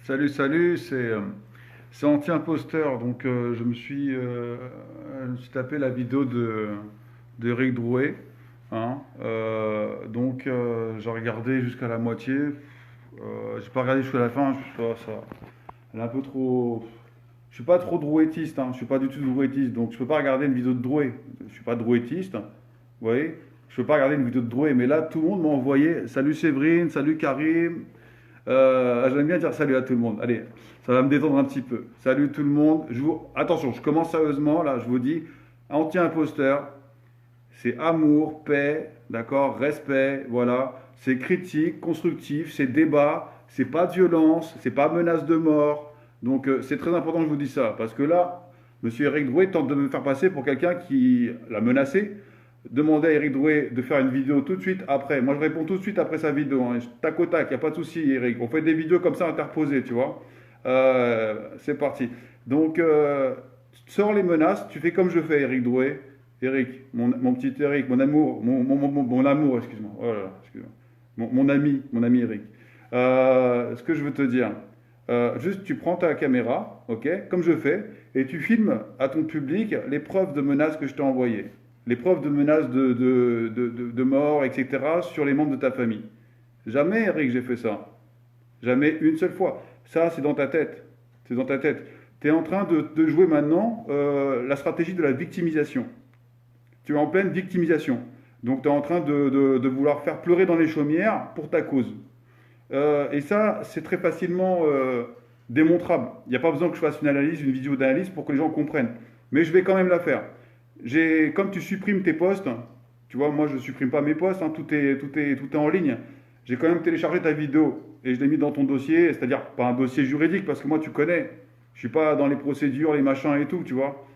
Salut, salut, c'est Anti-Imposteur. Donc, je me suis tapé la vidéo de Eric Drouet. Hein. J'ai regardé jusqu'à la moitié. J'ai pas regardé jusqu'à la fin. Elle est un peu trop. Je suis pas trop drouettiste. Hein. Je suis pas du tout drouettiste. Donc, je peux pas regarder une vidéo de Drouet. Je suis pas drouettiste. Vous voyez? Je peux pas regarder une vidéo de Drouet. Mais là, tout le monde m'a envoyé. Salut Séverine, salut Karim. J'aime bien dire salut à tout le monde. Allez, ça va me détendre un petit peu. Salut tout le monde. Attention, je commence sérieusement. Là, je vous dis, anti-imposteur, c'est amour, paix, d'accord, respect, voilà. C'est critique, constructif, c'est débat, c'est pas de violence, c'est pas menace de mort. Donc, c'est très important que je vous dise ça. Parce que là, Monsieur Eric Drouet tente de me faire passer pour quelqu'un qui l'a menacé. Demandez à Eric Drouet de faire une vidéo tout de suite après. Moi, je réponds tout de suite après sa vidéo. Hein. Tac au tac, il n'y a pas de souci, Eric. On fait des vidéos comme ça interposées, tu vois. C'est parti. Donc, sors les menaces. Tu fais comme je fais, Eric Drouet. Eric, mon petit Eric, mon amour, mon amour, excuse-moi. Oh là là, excuse-moi. Mon ami Eric. Ce que je veux te dire, juste tu prends ta caméra, ok, comme je fais, et tu filmes à ton public les preuves de menaces que je t'ai envoyées, les preuves de menaces de mort, etc., sur les membres de ta famille. Jamais, Eric, j'ai fait ça. Jamais une seule fois. Ça, c'est dans ta tête. C'est dans ta tête. Tu es en train de jouer maintenant la stratégie de la victimisation. Tu es en pleine victimisation. Donc, tu es en train de vouloir faire pleurer dans les chaumières pour ta cause. Et ça, c'est très facilement démontrable. Il n'y a pas besoin que je fasse une analyse, une vidéo d'analyse pour que les gens comprennent. Mais je vais quand même la faire. Comme tu supprimes tes posts, tu vois, moi je ne supprime pas mes posts, hein, tout est en ligne. J'ai quand même téléchargé ta vidéo et je l'ai mis dans ton dossier, c'est-à-dire pas un dossier juridique parce que moi tu connais, je suis pas dans les procédures, les machins et tout, tu vois.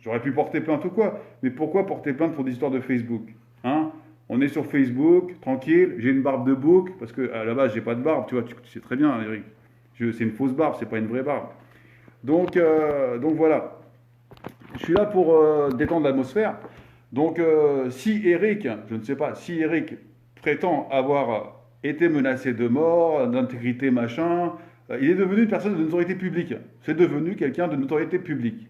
J'aurais pu porter plainte ou quoi, mais pourquoi porter plainte pour des histoires de Facebook, hein? On est sur Facebook, tranquille, j'ai une barbe de bouc, parce que à la base j'ai pas de barbe, tu vois, tu sais très bien, Eric. C'est une fausse barbe, c'est pas une vraie barbe. Donc voilà, je suis là pour détendre l'atmosphère. Donc, si Eric, je ne sais pas, si Eric prétend avoir été menacé de mort, d'intégrité, machin, il est devenu une personne de notoriété publique. C'est devenu quelqu'un de notoriété publique.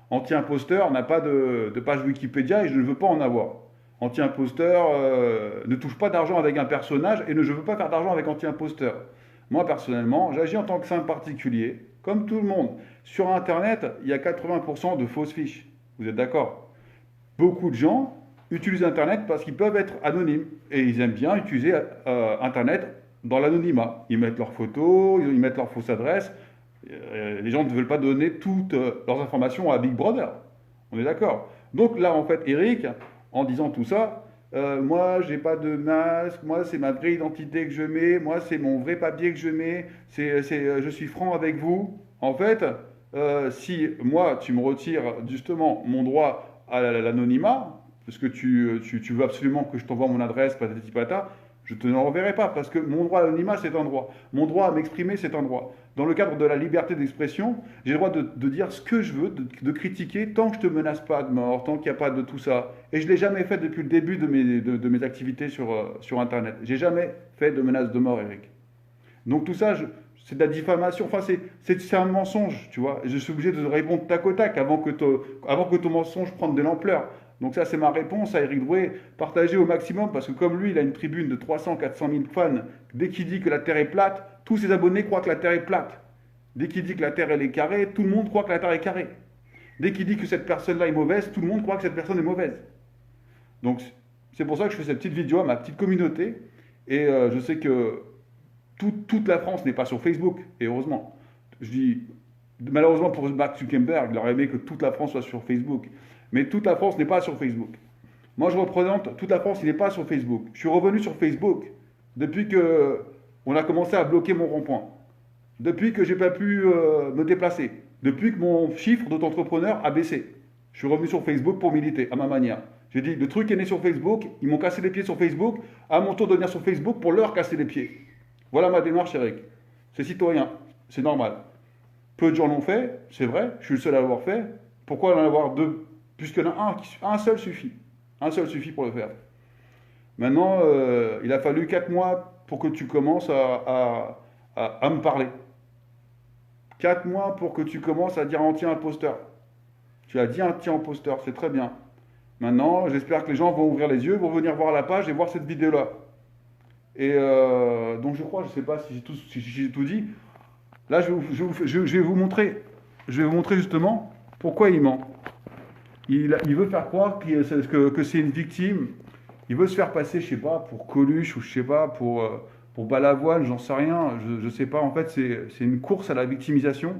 Anti-imposteur n'a pas de page Wikipédia et je ne veux pas en avoir. Anti-imposteur ne touche pas d'argent avec un personnage et je ne veux pas faire d'argent avec anti-imposteur. Moi, personnellement, j'agis en tant que simple particulier, comme tout le monde. Sur Internet, il y a 80% de fausses fiches. Vous êtes d'accord? Beaucoup de gens utilisent Internet parce qu'ils peuvent être anonymes et ils aiment bien utiliser Internet dans l'anonymat. Ils mettent leurs photos, ils mettent leur fausse adresse. Les gens ne veulent pas donner toutes leurs informations à Big Brother. On est d'accord? Donc là, en fait, Eric, en disant tout ça, moi, j'ai pas de masque, moi, c'est ma vraie identité que je mets, moi, c'est mon vrai papier que je mets, je suis franc avec vous. En fait, si moi, tu me retires justement mon droit à l'anonymat, parce que tu veux absolument que je t'envoie mon adresse, patati patata, je te l'enverrai pas, parce que mon droit à l'anonymat, c'est un droit. Mon droit à m'exprimer, c'est un droit. Dans le cadre de la liberté d'expression, j'ai le droit de dire ce que je veux, de critiquer, tant que je ne te menace pas de mort, tant qu'il n'y a pas de tout ça. Et je ne l'ai jamais fait depuis le début de mes activités sur Internet. J'ai jamais fait de menace de mort, Eric. Donc tout ça, c'est de la diffamation. Enfin, c'est un mensonge, tu vois. Je suis obligé de répondre tac au tac avant que ton mensonge prenne de l'ampleur. Donc ça, c'est ma réponse à Eric Drouet. Partagez au maximum, parce que comme lui, il a une tribune de 300-400 000 fans. Dès qu'il dit que la Terre est plate, tous ses abonnés croient que la Terre est plate. Dès qu'il dit que la Terre, elle est carrée, tout le monde croit que la Terre est carrée. Dès qu'il dit que cette personne-là est mauvaise, tout le monde croit que cette personne est mauvaise. Donc c'est pour ça que je fais cette petite vidéo à ma petite communauté. Et je sais que toute la France n'est pas sur Facebook, et heureusement. Je dis, malheureusement pour Mark Zuckerberg, il aurait aimé que toute la France soit sur Facebook. Mais toute la France n'est pas sur Facebook. Moi, je représente toute la France, il n'est pas sur Facebook. Je suis revenu sur Facebook depuis que on a commencé à bloquer mon rond-point. Depuis que j'ai pas pu me déplacer. Depuis que mon chiffre d'auto-entrepreneur a baissé. Je suis revenu sur Facebook pour militer, à ma manière. J'ai dit, le truc est né sur Facebook, ils m'ont cassé les pieds sur Facebook, à mon tour de venir sur Facebook pour leur casser les pieds. Voilà ma démarche, Eric. C'est citoyen, c'est normal. Peu de gens l'ont fait, c'est vrai, je suis le seul à l'avoir fait. Pourquoi en avoir deux? Puisqu'il y en a un seul suffit. Un seul suffit pour le faire. Maintenant, il a fallu 4 mois pour que tu commences à me parler. 4 mois pour que tu commences à dire anti-imposteur. Tu as dit anti-imposteur, c'est très bien. Maintenant, j'espère que les gens vont ouvrir les yeux, vont venir voir la page et voir cette vidéo-là. Et donc je crois, je ne sais pas si j'ai tout dit. Là, je vais vous montrer, justement pourquoi il ment. Il veut faire croire que c'est une victime. Il veut se faire passer, je sais pas, pour Coluche ou je sais pas, pour Balavoine, j'en sais rien. Je sais pas. En fait, c'est une course à la victimisation.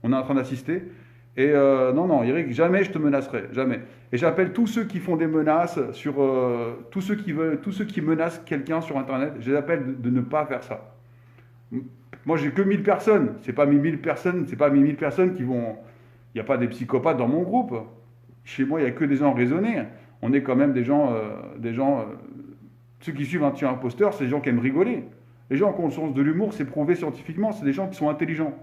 On est en train d'assister. Et non, Eric, jamais je te menacerai, jamais. Et j'appelle tous ceux qui font des menaces sur tous ceux qui menacent quelqu'un sur Internet. Je les appelle de ne pas faire ça. Moi, j'ai que 1000 personnes. C'est pas 1000 personnes. C'est pas 1000 personnes qui vont. Il n'y a pas des psychopathes dans mon groupe. Chez moi, il n'y a que des gens raisonnés. On est quand même des gens. Ceux qui suivent un tueur imposteur, c'est des gens qui aiment rigoler. Les gens qui ont le sens de l'humour, c'est prouvé scientifiquement. C'est des gens qui sont intelligents.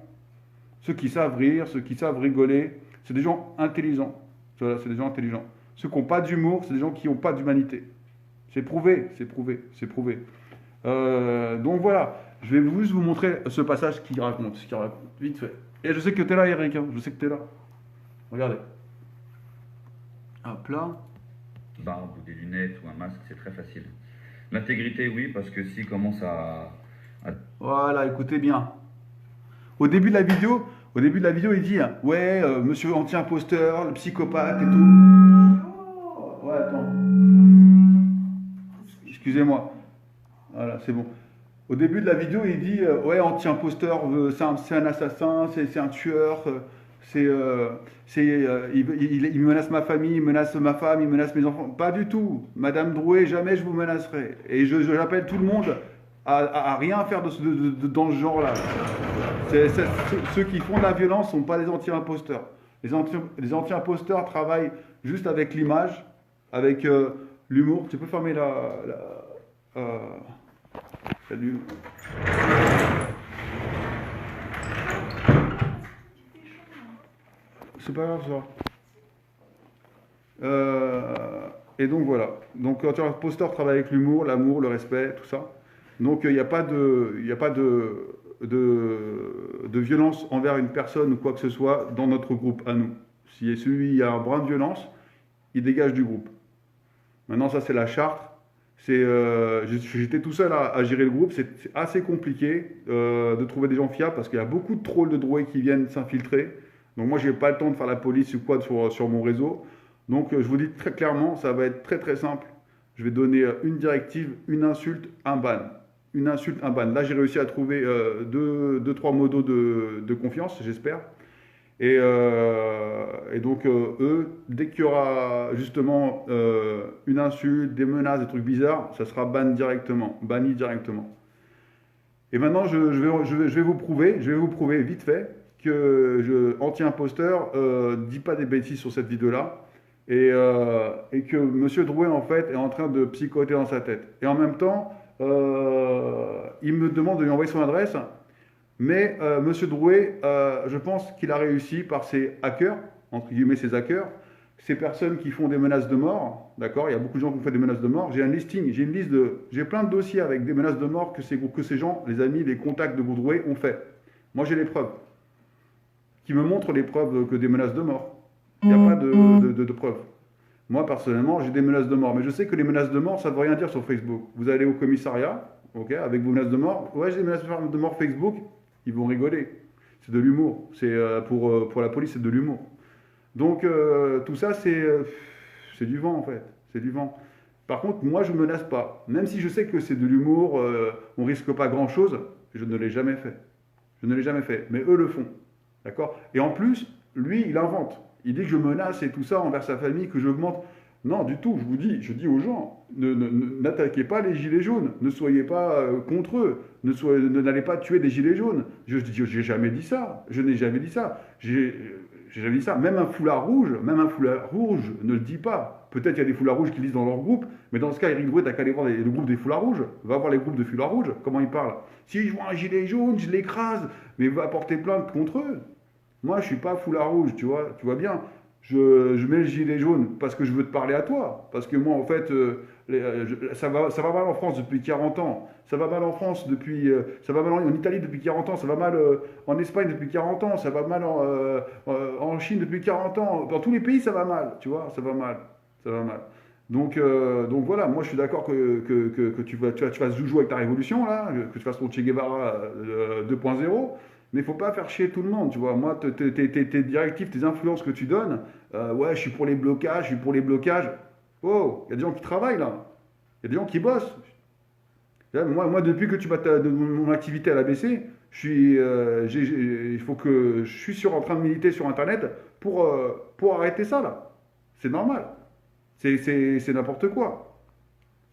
Ceux qui savent rire, ceux qui savent rigoler, c'est des gens intelligents. Voilà, c'est des gens intelligents. Ceux qui n'ont pas d'humour, c'est des gens qui n'ont pas d'humanité. C'est prouvé, c'est prouvé, c'est prouvé. Donc voilà, je vais juste vous montrer ce passage qui raconte, vite fait. Et je sais que tu es là, Eric, hein, je sais que tu es là. Regardez. Hop là. Barbe ou des lunettes ou un masque, c'est très facile. L'intégrité, oui, parce que s'il commence à... Voilà, écoutez bien. Au début de la vidéo, il dit ouais, monsieur anti-imposteur, le psychopathe et tout. Ouais, attends. Excusez-moi. Voilà, c'est bon. Au début de la vidéo, il dit ouais, anti-imposteur, c'est un assassin, c'est un tueur, il menace ma famille, il menace ma femme, il menace mes enfants. Pas du tout. Madame Drouet, jamais je vous menacerai. Et j'appelle tout le monde à rien faire dans ce genre-là. Ceux qui font de la violence ne sont pas des anti-imposteurs. Les anti-imposteurs travaillent juste avec l'image, avec l'humour. Tu peux fermer salut. C'est pas grave ça. Et donc voilà. Donc l'anti-imposteur travaille avec l'humour, l'amour, le respect, tout ça. Donc il n'y a pas de violence envers une personne ou quoi que ce soit dans notre groupe à nous. Si celui a un brin de violence, il dégage du groupe. Maintenant, ça c'est la charte. J'étais tout seul à gérer le groupe. C'est assez compliqué de trouver des gens fiables parce qu'il y a beaucoup de trolls de Drouet qui viennent s'infiltrer. Donc moi, j'ai pas le temps de faire la police ou quoi sur mon réseau. Donc je vous dis très clairement, ça va être très très simple. Je vais donner une directive, une insulte, un ban. Une insulte, un ban. Là, j'ai réussi à trouver deux, trois modos de confiance, j'espère. Et donc, eux, dès qu'il y aura justement une insulte, des menaces, des trucs bizarres, ça sera banni directement. Et maintenant, je vais vous prouver vite fait que anti-imposteur dit pas des bêtises sur cette vidéo-là. Et que M. Drouet, en fait, est en train de psychoter dans sa tête. Et en même temps, il me demande de lui envoyer son adresse, mais M. Drouet, je pense qu'il a réussi par ses hackers, entre guillemets ses hackers, ces personnes qui font des menaces de mort, d'accord. Il y a beaucoup de gens qui ont fait des menaces de mort. J'ai un listing, j'ai plein de dossiers avec des menaces de mort que ces gens, les amis, les contacts de Drouet ont fait. Moi, j'ai les preuves, qui me montrent les preuves que des menaces de mort. Il n'y a pas de preuves. Moi, personnellement, j'ai des menaces de mort. Mais je sais que les menaces de mort, ça ne veut rien dire sur Facebook. Vous allez au commissariat, ok, avec vos menaces de mort. Ouais, j'ai des menaces de mort Facebook. Ils vont rigoler. C'est de l'humour. Pour la police, c'est de l'humour. Donc, tout ça, c'est du vent, en fait. C'est du vent. Par contre, moi, je ne menace pas. Même si je sais que c'est de l'humour, on ne risque pas grand-chose, je ne l'ai jamais fait. Je ne l'ai jamais fait. Mais eux le font. D'accord. Et en plus, lui, il invente. Il dit que je menace et tout ça envers sa famille, que j'augmente. Non, du tout, je dis aux gens, n'attaquez pas les gilets jaunes, ne soyez pas contre eux, n'allez pas tuer des gilets jaunes. Je n'ai jamais dit ça, je n'ai jamais dit ça. J'ai jamais dit ça. Même un foulard rouge ne le dit pas. Peut-être qu'il y a des foulards rouges qui lisent dans leur groupe, mais dans ce cas, Eric Drouet, t'as qu'à aller voir le groupe des foulards rouges. Va voir les groupes de foulards rouges, comment ils parlent. Si je vois un gilet jaune, je l'écrase, mais va porter plainte contre eux. Moi, je ne suis pas foulard rouge, tu vois bien. je mets le gilet jaune parce que je veux te parler à toi. Parce que moi, en fait, ça va mal en France depuis 40 ans. Ça va mal en France depuis. Ça va mal en Italie depuis 40 ans. Ça va mal en Espagne depuis 40 ans. Ça va mal en Chine depuis 40 ans. Dans tous les pays, ça va mal. Tu vois, ça va mal. Ça va mal. Donc voilà, moi je suis d'accord que tu fasses joujou avec ta révolution, là, que tu fasses ton Che Guevara 2.0. Mais il faut pas faire chier tout le monde, tu vois. Moi, tes directives, tes influences que tu donnes, ouais, je suis pour les blocages, je suis pour les blocages. Oh, il y a des gens qui travaillent là. Il y a des gens qui bossent. Là, moi, depuis que tu m'as de mon activité à l'ABC, il faut que je suis en train de militer sur Internet pour arrêter ça là. C'est normal. C'est n'importe quoi.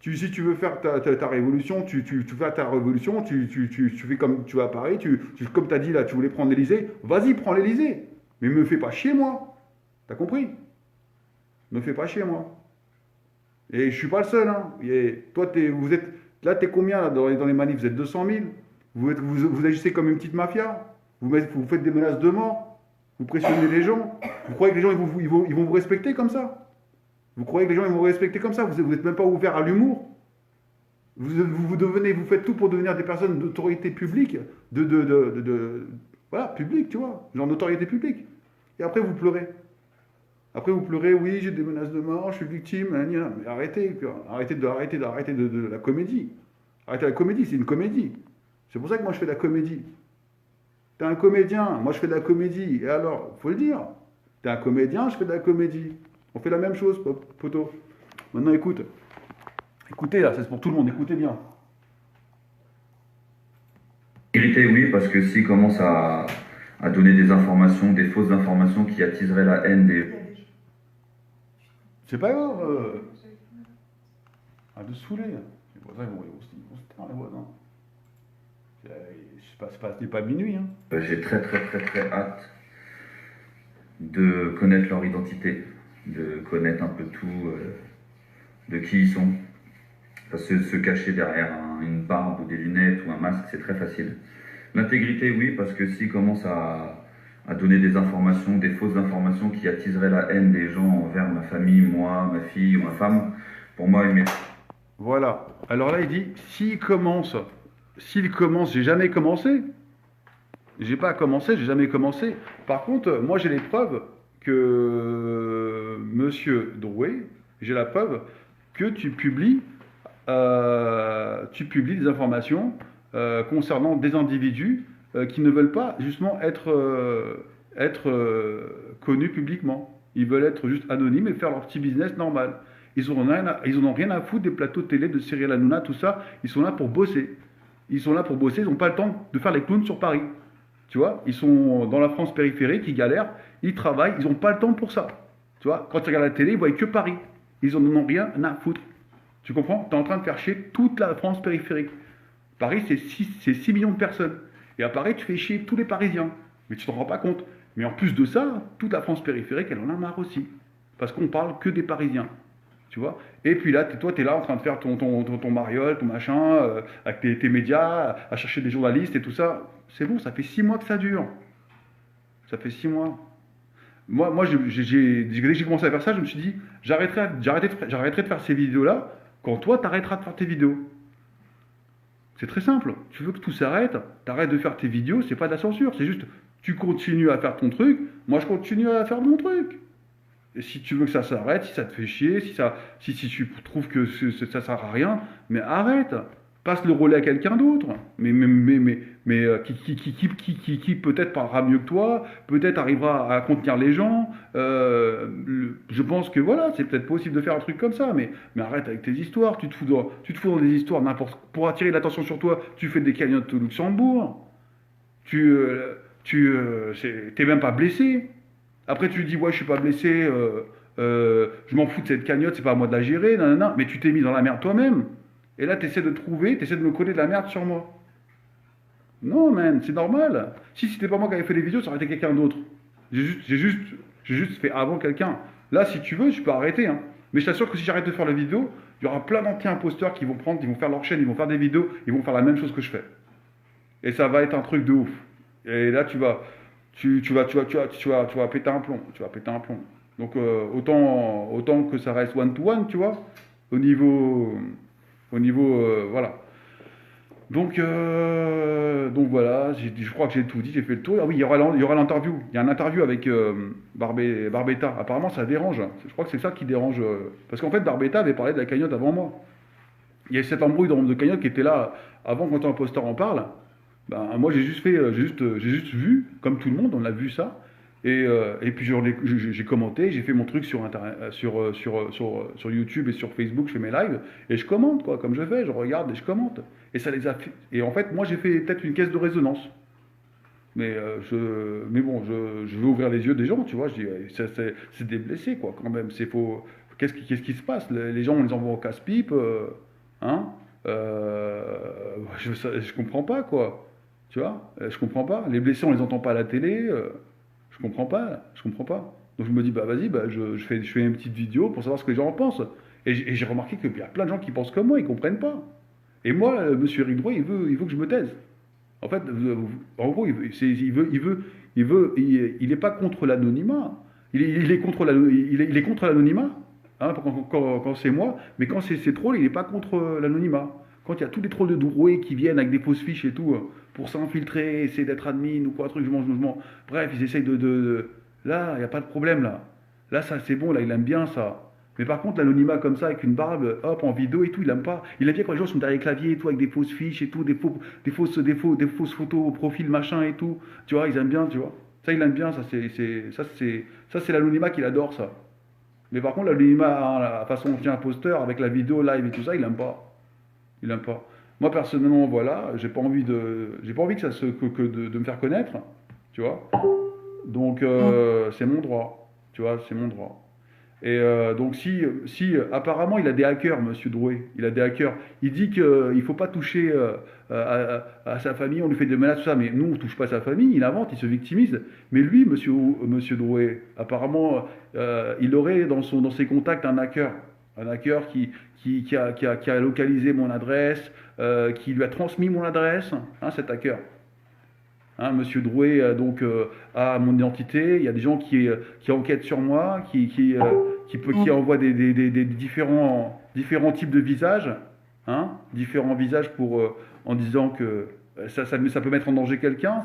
Si tu veux faire ta révolution, tu fais ta révolution, tu fais comme tu vas à Paris, comme tu as dit là, tu voulais prendre l'Elysée, vas-y, prends l'Elysée. Mais me fais pas chier, moi. T'as compris? Me fais pas chier, moi. Et je suis pas le seul, hein. Toi, là, t'es combien là, dans les manifs? Vous êtes 200 000? Vous agissez comme une petite mafia? Vous faites des menaces de mort? Vous pressionnez les gens? Vous croyez que les gens ils vont vous respecter comme ça? Vous croyez que les gens ils vont vous respecter comme ça? Vous n'êtes même pas ouvert à l'humour? Vous faites tout pour devenir des personnes d'autorité publique, voilà, publique, tu vois, genre notoriété publique. Et après vous pleurez. Après vous pleurez, oui, j'ai des menaces de mort, je suis victime, gna, gna. Mais arrêtez, quoi. Arrêtez de la comédie. Arrêtez la comédie, c'est une comédie. C'est pour ça que moi je fais de la comédie. T'es un comédien, moi je fais de la comédie. Et alors, faut le dire. T'es un comédien, je fais de la comédie. On fait la même chose, poteau. Maintenant écoute. Écoutez là, c'est pour tout le monde, écoutez bien. Vérité, oui, parce que s'ils commencent à donner des informations, des fausses informations qui attiseraient la haine des... C'est pas grave. Arrête de se saouler. Les voisins, ils vont se taire, les voisins. C'est pas minuit. Hein. J'ai très très très très hâte de connaître leur identité, de connaître un peu tout de qui ils sont. Parce que se cacher derrière une barbe ou des lunettes ou un masque, c'est très facile. L'intégrité, oui, parce que s'ils commencent à donner des informations, des fausses informations qui attiseraient la haine des gens envers ma famille, moi, ma fille ou ma femme, pour moi, ils méritent. Voilà. Alors là, il dit, s'il commence, j'ai jamais commencé. J'ai pas commencé, j'ai jamais commencé. Par contre, moi, j'ai les preuves que Monsieur Drouet, j'ai la preuve que tu publies des informations concernant des individus qui ne veulent pas justement être connus publiquement. Ils veulent être juste anonymes et faire leur petit business normal. Ils en ont rien à foutre des plateaux de télé, de Cyril Hanouna, tout ça. Ils sont là pour bosser. Ils n'ont pas le temps de faire les clowns sur Paris. Tu vois, ils sont dans la France périphérique, ils galèrent, ils travaillent, ils n'ont pas le temps pour ça. Tu vois, quand ils regardent la télé, ils voient que Paris. Ils en ont rien à foutre. Tu comprends? Tu es en train de faire chier toute la France périphérique. Paris, c'est 6 millions de personnes. Et à Paris, tu fais chier tous les Parisiens. Mais tu t'en rends pas compte. Mais en plus de ça, toute la France périphérique, elle en a marre aussi. Parce qu'on parle que des Parisiens. Tu vois? Et puis là, toi, tu es là en train de faire ton mariole, ton machin, avec tes médias, à chercher des journalistes et tout ça. C'est bon, ça fait 6 mois que ça dure. Ça fait 6 mois. Moi dès que j'ai commencé à faire ça, je me suis dit, j'arrêterai de faire ces vidéos-là quand toi, t'arrêteras de faire tes vidéos. C'est très simple. Tu veux que tout s'arrête, t'arrêtes de faire tes vidéos, c'est pas de la censure. C'est juste, tu continues à faire ton truc, moi je continue à faire mon truc. Et si tu veux que ça s'arrête, si ça te fait chier, si tu trouves que ça sert à rien, mais arrête. Passe le relais à quelqu'un d'autre, qui peut-être parlera mieux que toi, peut-être arrivera à contenir les gens. Je pense que voilà, c'est peut-être possible de faire un truc comme ça, mais arrête avec tes histoires. Tu te fous dans des histoires pour attirer l'attention sur toi. Tu fais des cagnottes au Luxembourg. T'es même pas blessé. Après tu dis ouais, je suis pas blessé. Je m'en fous de cette cagnotte, c'est pas à moi de la gérer. Nanana. Mais tu t'es mis dans la merde toi-même. Et là, tu essaies de me coller de la merde sur moi. Non, man, c'est normal. Si c'était pas moi qui avais fait les vidéos, ça aurait été quelqu'un d'autre. J'ai juste fait avant quelqu'un. Là, si tu veux, je peux arrêter. Hein. Mais je t'assure que si j'arrête de faire la vidéo, il y aura plein d'anti-imposteurs qui vont faire leur chaîne, ils vont faire des vidéos, ils vont faire la même chose que je fais. Et ça va être un truc de ouf. Et là, tu vas péter un plomb. Tu vas péter un plomb. Donc autant que ça reste one-to-one, tu vois, au niveau, voilà. Donc voilà, je crois que j'ai tout dit, j'ai fait le tour. Ah oui, il y aura l'interview. Il y a une interview avec Barbetta. Apparemment, ça dérange. Je crois que c'est ça qui dérange. Parce qu'en fait, Barbetta avait parlé de la cagnotte avant moi. Il y a cette embrouille de cagnotte qui était là avant quand un imposteur en parle. Ben, moi, j'ai juste vu, comme tout le monde, on a vu ça. Et puis j'ai commenté, j'ai fait mon truc sur, sur YouTube et sur Facebook, je fais mes lives, et je commente, quoi, comme je fais, je regarde et je commente. Et ça les a fait- Et en fait, moi, j'ai fait peut-être une caisse de résonance. Mais bon, je veux ouvrir les yeux des gens, tu vois. Je dis, c'est des blessés, quoi, quand même. C'est faux. Qu'est-ce qui se passe? Les gens, on les envoie au casse-pipe, hein? Je comprends pas, quoi. Tu vois? Je comprends pas. Les blessés, on les entend pas à la télé. Je comprends pas. Je comprends pas. Donc je me dis, bah vas-y, bah, je fais une petite vidéo pour savoir ce que les gens en pensent. Et j'ai remarqué qu'il y a plein de gens qui pensent comme moi, ils comprennent pas. Et moi, monsieur Eric Drouet, il veut que je me taise. En fait, en gros, il est pas contre l'anonymat. Il est contre il est contre l'anonymat, hein, quand c'est moi, mais quand c'est ces trolls, il est pas contre l'anonymat. Quand il y a tous les trolls de Drouet qui viennent avec des fausses fiches et tout, pour s'infiltrer, essayer d'être admin ou quoi, truc, bref, ils essayent là, il n'y a pas de problème, là. Là, ça, c'est bon, là, il aime bien ça. Mais par contre, l'anonymat comme ça, avec une barbe, hop, en vidéo et tout, il aime pas. Il aime bien quand les gens sont derrière les claviers et tout, avec des fausses fiches et tout, des fausses photos au profil, machin et tout. Tu vois, ils aiment bien, tu vois. Ça, il aime bien, ça, c'est l'anonymat qu'il adore, ça. Mais par contre, l'anonymat, hein, la façon dont on tient un poster, avec la vidéo live et tout ça, il aime pas. Il aime pas. Moi, personnellement, voilà, j'ai pas envie de me faire connaître, tu vois. Donc, c'est mon droit, tu vois, c'est mon droit. Donc si apparemment il a des hackers, Monsieur Drouet, il a des hackers. Il dit qu'il ne faut pas toucher à sa famille, on lui fait des menaces, tout ça, mais nous on ne touche pas à sa famille, il invente, il se victimise. Mais lui, Monsieur Drouet, apparemment, il aurait dans ses contacts un hacker qui a localisé mon adresse, qui lui a transmis mon adresse, hein, cet hacker. Hein, Monsieur Drouet a mon identité. Il y a des gens qui enquêtent sur moi, qui envoient des différents types de visages, hein, différents visages en disant que ça peut mettre en danger quelqu'un.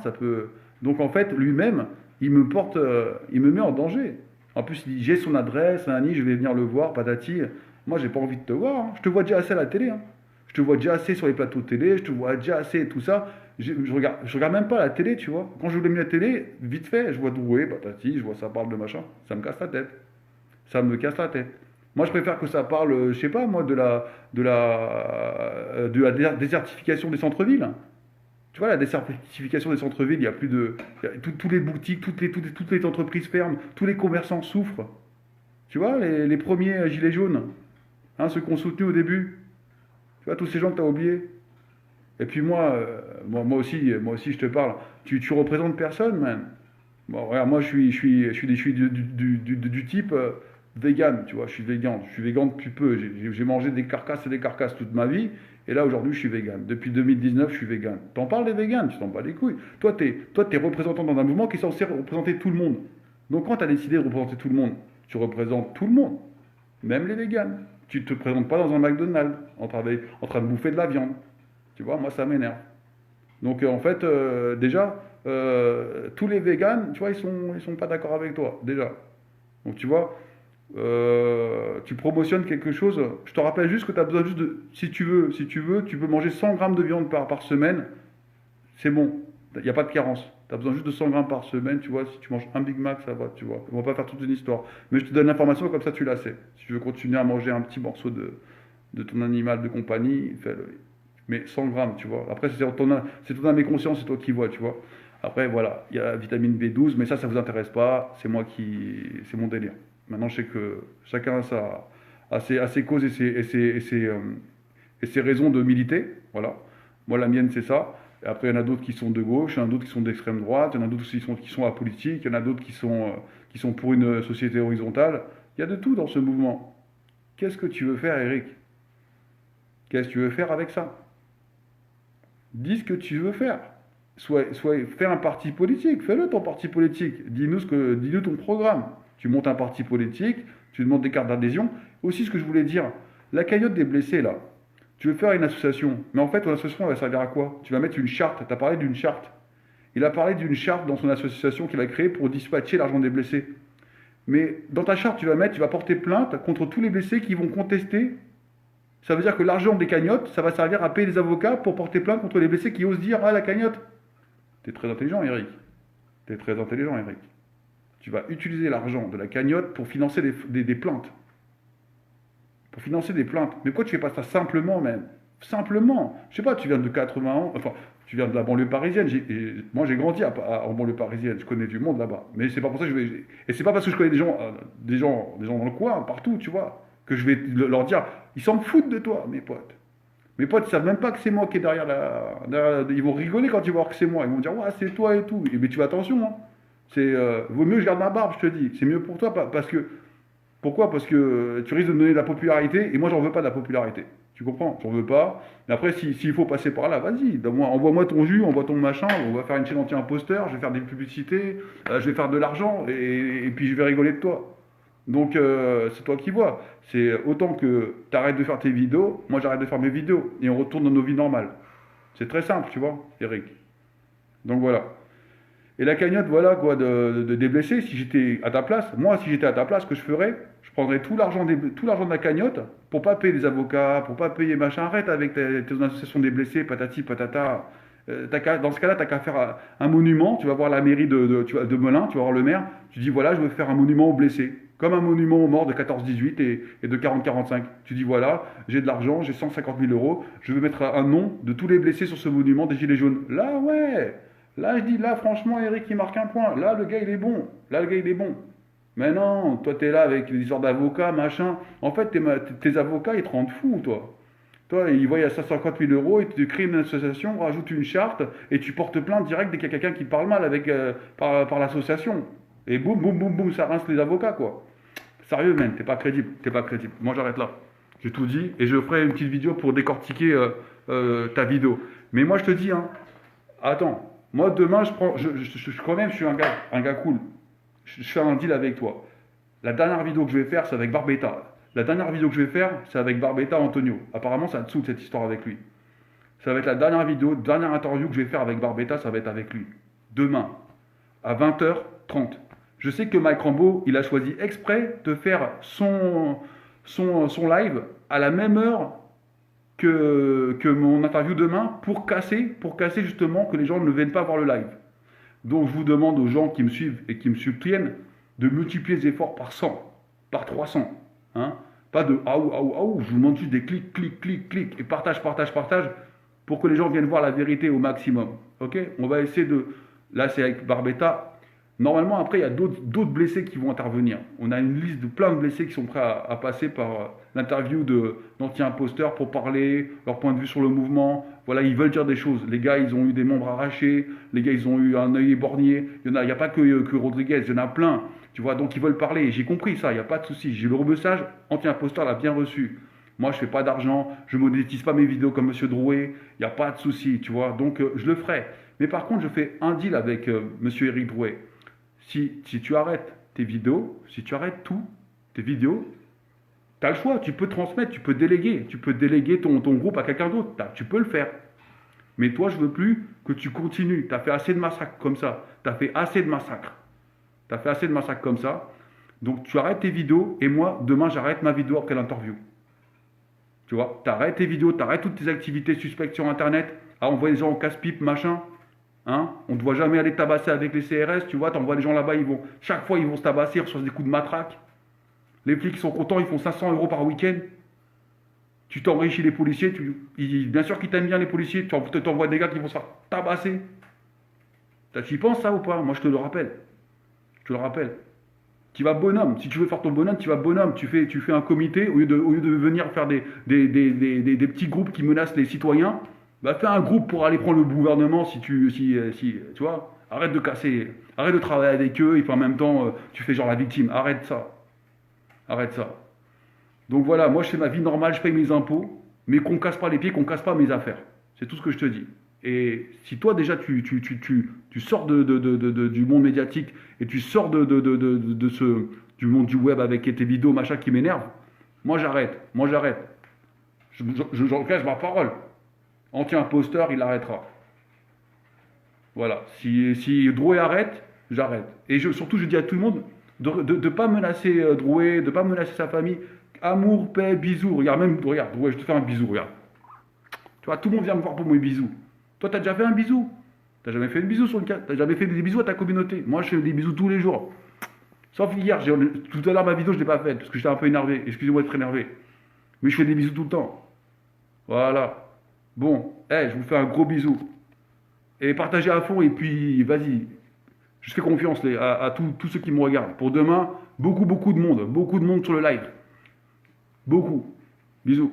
Donc en fait, lui-même, il me met en danger. En plus, il dit, j'ai son adresse, Annie, je vais venir le voir, patati. Moi, j'ai pas envie de te voir, hein. Je te vois déjà assez à la télé, hein. Je te vois déjà assez sur les plateaux de télé, je te vois déjà assez et tout ça. Je regarde même pas la télé, tu vois. Quand je voulais mettre la télé, vite fait, je vois Drouet, patati, je vois ça parle de machin, ça me casse la tête. Ça me casse la tête. Moi, je préfère que ça parle, je sais pas, moi, de la désertification des centres-villes. Tu vois, la désertification des centres-villes, il y a plus de. Tous les boutiques, toutes les entreprises ferment, tous les commerçants souffrent. Tu vois, les premiers gilets jaunes, hein, ceux qu'on soutenu au début. Tu vois, tous ces gens que tu as oubliés. Et puis moi aussi, je te parle. Tu représentes personne, man. Bon, regarde, moi, je suis du type vegan, tu vois. Je suis vegan. Je suis vegan depuis peu. J'ai mangé des carcasses et des carcasses toute ma vie. Et là, aujourd'hui, je suis vegan. Depuis 2019, je suis vegan. T'en parles des vegans, tu t'en bats les couilles. T'es représentant dans un mouvement qui est censé représenter tout le monde. Donc, quand tu as décidé de représenter tout le monde, tu représentes tout le monde, même les véganes. Tu te présentes pas dans un McDonald's en train de bouffer de la viande. Tu vois, moi, ça m'énerve. Donc en fait, déjà, tous les véganes, tu vois, ils sont pas d'accord avec toi, déjà. Donc tu vois, tu promotionnes quelque chose. Je te rappelle juste que tu as besoin juste de, si tu veux, tu peux manger 100 grammes de viande par semaine. C'est bon. Il n'y a pas de carence. Tu as besoin juste de 100 grammes par semaine, tu vois. Si tu manges un Big Mac, ça va, tu vois. On va pas faire toute une histoire. Mais je te donne l'information, comme ça tu la sais. Si tu veux continuer à manger un petit morceau de ton animal de compagnie, fais-le. Mais 100 grammes, tu vois. Après, c'est ton âme et conscience, c'est toi qui vois, tu vois. Après, voilà, il y a la vitamine B12, mais ça vous intéresse pas. C'est mon délire. Maintenant, je sais que chacun a ses causes et ses raisons de militer. Voilà. Moi, la mienne, c'est ça. Et après, il y en a d'autres qui sont de gauche, il y en a d'autres qui sont d'extrême droite, il y en a d'autres qui sont apolitiques, il y en a d'autres qui sont pour une société horizontale. Il y a de tout dans ce mouvement. Qu'est-ce que tu veux faire, Eric? Qu'est-ce que tu veux faire avec ça? Dis ce que tu veux faire. Fais un parti politique, fais-le ton parti politique. Dis-nous ton programme. Tu montes un parti politique, tu demandes des cartes d'adhésion. Aussi, ce que je voulais dire, la cagnotte des blessés, là, tu veux faire une association, mais en fait, ton association, elle va servir à quoi? Tu vas mettre une charte, tu as parlé d'une charte. Il a parlé d'une charte dans son association qu'il va créer pour dispatcher l'argent des blessés. Mais dans ta charte, tu vas porter plainte contre tous les blessés qui vont contester. Ça veut dire que l'argent des cagnottes, ça va servir à payer les avocats pour porter plainte contre les blessés qui osent dire « Ah, la cagnotte !» T'es très intelligent, Eric. T'es très intelligent, Eric. Tu vas utiliser l'argent de la cagnotte pour financer des plaintes. Pour financer des plaintes. Mais pourquoi tu fais pas ça simplement, même? Simplement. Je sais pas, tu viens de 80 ans, enfin, tu viens de la banlieue parisienne. Moi, j'ai grandi en banlieue parisienne. Je connais du monde là-bas. Mais c'est pas pour ça que je vais. Et c'est pas parce que je connais des gens dans le coin, partout, tu vois, que je vais leur dire, ils s'en foutent de toi, mes potes. Mes potes, ils savent même pas que c'est moi qui est derrière ils vont rigoler quand ils vont voir que c'est moi. Ils vont dire, ouais, c'est toi et tout. Mais tu fais attention, hein. Vaut mieux que je garde ma barbe, je te dis. C'est mieux pour toi, parce que. Pourquoi? Parce que tu risques de me donner de la popularité, et moi, j'en veux pas de la popularité. Tu comprends? J'en veux pas. Mais après, s'il faut passer par là, vas-y. Envoie-moi ton jus, envoie ton machin. On va faire une chaîne anti-imposteur. Je vais faire des publicités. Je vais faire de l'argent. Et puis, je vais rigoler de toi. Donc, c'est toi qui vois. C'est autant que tu arrêtes de faire tes vidéos, moi, j'arrête de faire mes vidéos. Et on retourne dans nos vies normales. C'est très simple, tu vois, Eric. Donc, voilà. Et la cagnotte, voilà, quoi, des blessés, si j'étais à ta place, moi, si j'étais à ta place, ce que je ferais, je prendrais tout l'argent de la cagnotte pour pas payer les avocats, pour pas payer machin. Arrête avec tes associations des blessés, patati, patata. Dans ce cas-là, tu n'as qu'à faire un monument. Tu vas voir la mairie de Melun, tu vas voir le maire. Tu dis, voilà, je veux faire un monument aux blessés. Comme un monument aux morts de 14-18 et de 40-45. Tu dis, voilà, j'ai de l'argent, j'ai 150 000 euros. Je veux mettre un nom de tous les blessés sur ce monument des Gilets jaunes. Là, ouais. Là, je dis, là, franchement, Eric, il marque un point. Là, le gars, il est bon. Là, le gars, il est bon. Mais non, toi, t'es là avec les histoires d'avocats, machin. En fait, tes avocats, ils te rendent fou, toi. Toi, ils voient à 150 000 euros, ils te créent une association, rajoute une charte, et tu portes plainte direct dès qu'il y a quelqu'un qui te parle mal par l'association. Et boum, boum, boum, boum, ça rince les avocats, quoi. Sérieux, man, t'es pas crédible. T'es pas crédible. Moi, j'arrête là. J'ai tout dit, et je ferai une petite vidéo pour décortiquer ta vidéo. Mais moi, je te dis, hein, attends. Moi, demain, quand même, je suis un gars cool. Je fais un deal avec toi. La dernière vidéo que je vais faire, c'est avec Barbetta. La dernière vidéo que je vais faire, c'est avec Barbetta Antonio. Apparemment, ça te saoule cette histoire avec lui. Ça va être la dernière vidéo, dernière interview que je vais faire avec Barbetta, ça va être avec lui. Demain, à 20h30. Je sais que Mike Rambo, il a choisi exprès de faire son live à la même heure que mon interview demain pour casser justement que les gens ne viennent pas voir le live. Donc je vous demande aux gens qui me suivent et qui me soutiennent de multiplier les efforts par 100, par 300. Hein, pas de ah ou, je vous demande juste des clics, clics, clics, clics et partage pour que les gens viennent voir la vérité au maximum. Ok? On va essayer de... Là c'est avec Barbetta. Normalement, après, il y a d'autres blessés qui vont intervenir. On a une liste de plein de blessés qui sont prêts à passer par l'interview d'anti-imposteurs pour parler, leur point de vue sur le mouvement. Voilà, ils veulent dire des choses. Les gars, ils ont eu des membres arrachés. Les gars, ils ont eu un œil éborgné. Il n'y a pas que Rodriguez, il y en a plein. Tu vois, donc ils veulent parler. J'ai compris ça, il n'y a pas de souci. J'ai le message, anti-imposteur l'a bien reçu. Moi, je ne fais pas d'argent, je ne monétise pas mes vidéos comme M. Drouet. Il n'y a pas de souci, tu vois. Donc, je le ferai. Mais par contre, je fais un deal avec M. Éric Drouet. Si tu arrêtes tes vidéos, si tu arrêtes tout, tes vidéos, tu as le choix, tu peux transmettre, tu peux déléguer ton groupe à quelqu'un d'autre, tu peux le faire. Mais toi, je veux plus que tu continues, tu as fait assez de massacres comme ça, tu as fait assez de massacres comme ça, donc tu arrêtes tes vidéos et moi, demain, j'arrête ma vidéo après l'interview. Tu vois, tu arrêtes tes vidéos, tu arrêtes toutes tes activités suspectes sur Internet, à envoyer les gens au casse-pipe, machin. Hein, on ne te voit jamais aller tabasser avec les CRS, tu vois, tu envoies les gens là-bas, chaque fois ils vont se tabasser, ils reçoivent des coups de matraque. Les flics sont contents, ils font 500 € par week-end. Tu t'enrichis les policiers, bien sûr qu'ils t'aiment bien les policiers, tu t'envoies des gars qui vont se faire tabasser. Tu y penses ça ou pas? Moi je te le rappelle. Tu vas bonhomme, si tu veux faire ton bonhomme, tu vas bonhomme, tu fais un comité, au lieu de venir faire des petits groupes qui menacent les citoyens. Bah, fais un groupe pour aller prendre le gouvernement si tu vois, arrête de travailler avec eux et puis en même temps tu fais genre la victime, arrête ça. Donc voilà, moi je fais ma vie normale, je paye mes impôts, mais qu'on casse pas les pieds, qu'on casse pas mes affaires. C'est tout ce que je te dis. Et si toi déjà tu sors du monde médiatique et tu sors du du monde du web avec tes vidéos, machin, qui m'énervent, moi j'arrête. Moi j'arrête. J'engage ma parole. Anti-imposteur, il arrêtera. Voilà. Si Drouet arrête, j'arrête. Et surtout, je dis à tout le monde de ne pas menacer Drouet, de ne pas menacer sa famille. Amour, paix, bisous. Regarde, Drouet, je te fais un bisou, regarde. Tu vois, tout le monde vient me voir pour mes bisous. Toi, t'as déjà fait un bisou? T'as jamais fait un bisou sur le cas? T'as jamais fait des bisous à ta communauté? Moi, je fais des bisous tous les jours. Sauf hier, tout à l'heure, ma vidéo, je ne l'ai pas faite parce que j'étais un peu énervé. Excusez-moi d'être énervé. Mais je fais des bisous tout le temps. Voilà. Bon, je vous fais un gros bisou. Et partagez à fond, et puis, vas-y. Je fais confiance à tous ceux qui me regardent. Pour demain, beaucoup de monde sur le live. Beaucoup. Bisous.